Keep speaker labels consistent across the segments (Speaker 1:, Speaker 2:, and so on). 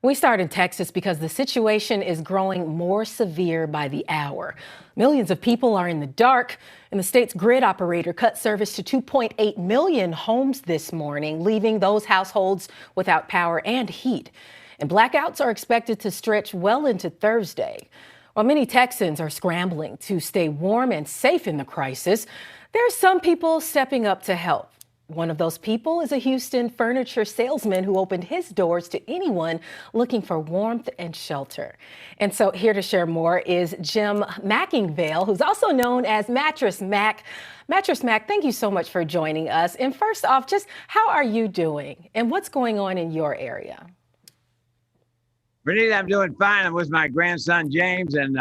Speaker 1: We start in Texas because the situation is growing more severe by the hour. Millions of people are in the dark, and the state's grid operator cut service to 2.8 million homes this morning, leaving those households without power and heat. And blackouts are expected to stretch well into Thursday. While many Texans are scrambling to stay warm and safe in the crisis, there are some people stepping up to help. One of those people is a Houston furniture salesman who opened his doors to anyone looking for warmth and shelter. And so here to share more is Jim McIngvale, who's also known as Mattress Mack. Mattress Mack, thank you so much for joining us. And first off, just how are you doing and what's going on in your area?
Speaker 2: Renita, I'm doing fine. I'm with my grandson, James, and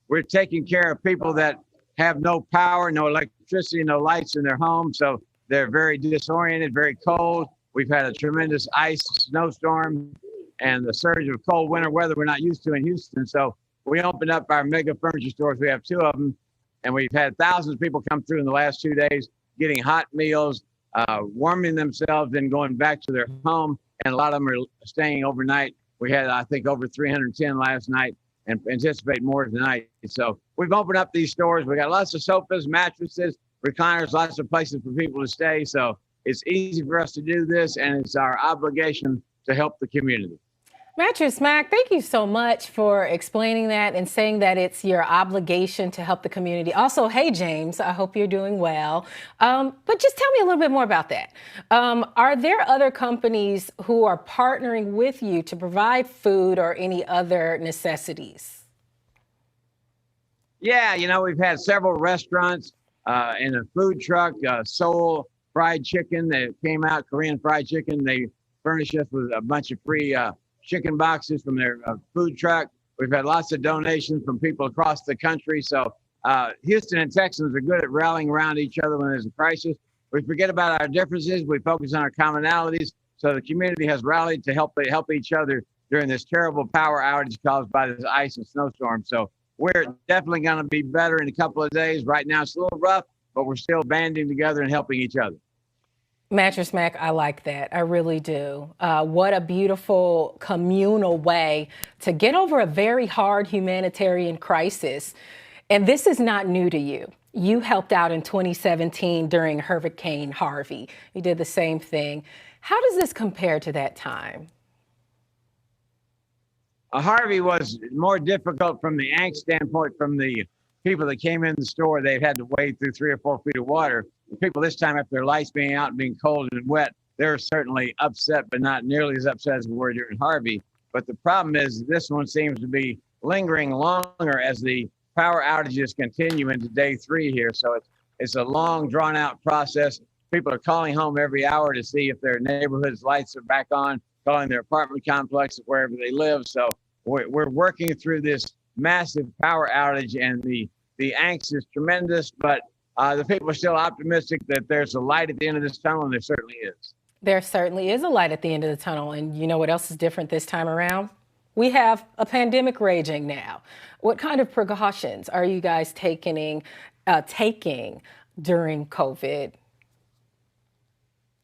Speaker 2: we're taking care of people that have no power, no electricity, no lights in their home. So they're very disoriented, very cold. We've had a tremendous ice snowstorm and the surge of cold winter weather we're not used to in Houston. So we opened up our mega furniture stores. We have two of them, and we've had thousands of people come through in the last 2 days, getting hot meals, warming themselves, and going back to their home. And a lot of them are staying overnight. We had, I think, over 310 last night and anticipate more tonight. So we've opened up these stores. We got lots of sofas, mattresses, recliners, lots of places for people to stay. So it's easy for us to do this, and it's our obligation to help the community.
Speaker 1: Mattress Mack, thank you so much for explaining that and saying that it's your obligation to help the community. Also, hey, James, I hope you're doing well. But just tell me a little bit more about that. Are there other companies who are partnering with you to provide food or any other necessities?
Speaker 2: Yeah, we've had several restaurants and a food truck, Seoul Fried Chicken that came out, Korean Fried Chicken. They furnished us with a bunch of free chicken boxes from their food truck. We've had lots of donations from people across the country. So Houston and Texans are good at rallying around each other when there's a crisis. We forget about our differences. We focus on our commonalities. So the community has rallied to help each other during this terrible power outage caused by this ice and snowstorm. So we're definitely going to be better in a couple of days. Right now it's a little rough, but we're still banding together and helping each other.
Speaker 1: Mattress Mack, I like that. I really do. What a beautiful communal way to get over a very hard humanitarian crisis. And this is not new to you. You helped out in 2017 during Hurricane Harvey. You did the same thing. How does this compare to that time?
Speaker 2: Harvey was more difficult from the angst standpoint from the people that came in the store. They've had to wade through 3 or 4 feet of water. The people this time, after their lights being out and being cold and wet, they're certainly upset, but not nearly as upset as we were during Harvey. But the problem is this one seems to be lingering longer as the power outages continue into day 3 here. So it's a long, drawn-out process. People are calling home every hour to see if their neighborhood's lights are back on, calling their apartment complex wherever they live. So we're working through this massive power outage, and the angst is tremendous, but the people are still optimistic that there's a light at the end of this tunnel, and there certainly is.
Speaker 1: There certainly is a light at the end of the tunnel. And you know what else is different this time around? We have a pandemic raging now. What kind of precautions are you guys taking during COVID?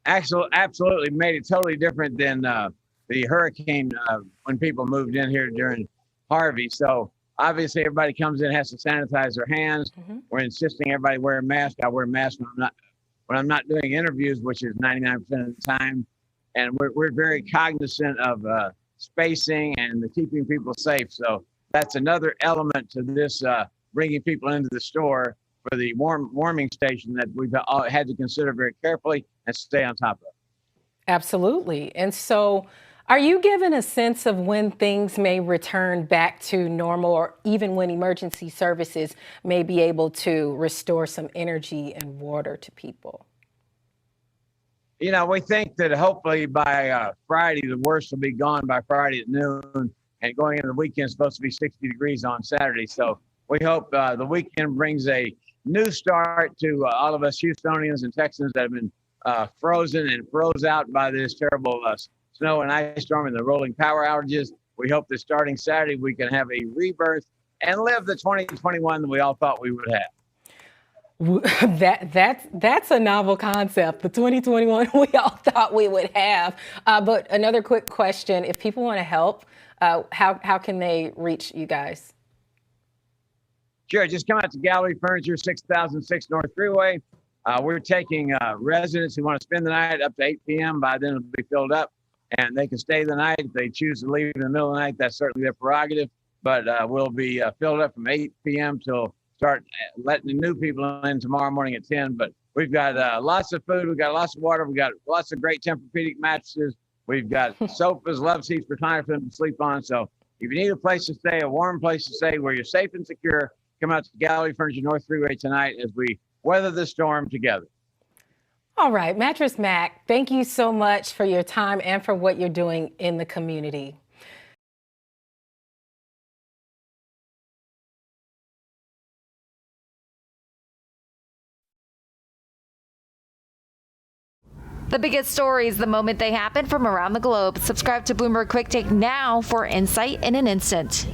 Speaker 2: Absolutely made it totally different than the hurricane when people moved in here during Harvey. So obviously, everybody comes in, has to sanitize their hands. Mm-hmm. We're insisting everybody wear a mask. I wear a mask when I'm not doing interviews, which is 99% of the time. And we're very cognizant of spacing and keeping people safe. So that's another element to this bringing people into the store for the warming station that we've had to consider very carefully and stay on top of.
Speaker 1: Absolutely. And so, are you given a sense of when things may return back to normal, or even when emergency services may be able to restore some energy and water to people?
Speaker 2: We think that hopefully by Friday, the worst will be gone by Friday at noon, and going into the weekend is supposed to be 60 degrees on Saturday. So we hope the weekend brings a new start to all of us Houstonians and Texans that have been frozen and froze out by this terrible snow and ice storm and the rolling power outages. We hope that starting Saturday, we can have a rebirth and live the 2021 that we all thought we would have.
Speaker 1: That's a novel concept. The 2021 we all thought we would have. But another quick question: if people want to help, how can they reach you guys?
Speaker 2: Sure, just come out to Gallery Furniture, 6006 North Freeway. We're taking residents who want to spend the night up to 8 p.m. By then it'll be filled up, and they can stay the night. If they choose to leave in the middle of the night, that's certainly their prerogative. But we'll be filled up from 8 p.m. till start letting the new people in tomorrow morning at 10. But we've got lots of food, we've got lots of water, we've got lots of great Tempur-Pedic mattresses, we've got sofas, love seats, recliner for them to sleep on. So if you need a place to stay, a warm place to stay where you're safe and secure, come out to Gallery Furniture North Freeway tonight as we weather the storm together.
Speaker 1: All right, Mattress Mack, thank you so much for your time and for what you're doing in the community.
Speaker 3: The biggest stories the moment they happen from around the globe. Subscribe to Bloomberg Quick Take now for insight in an instant.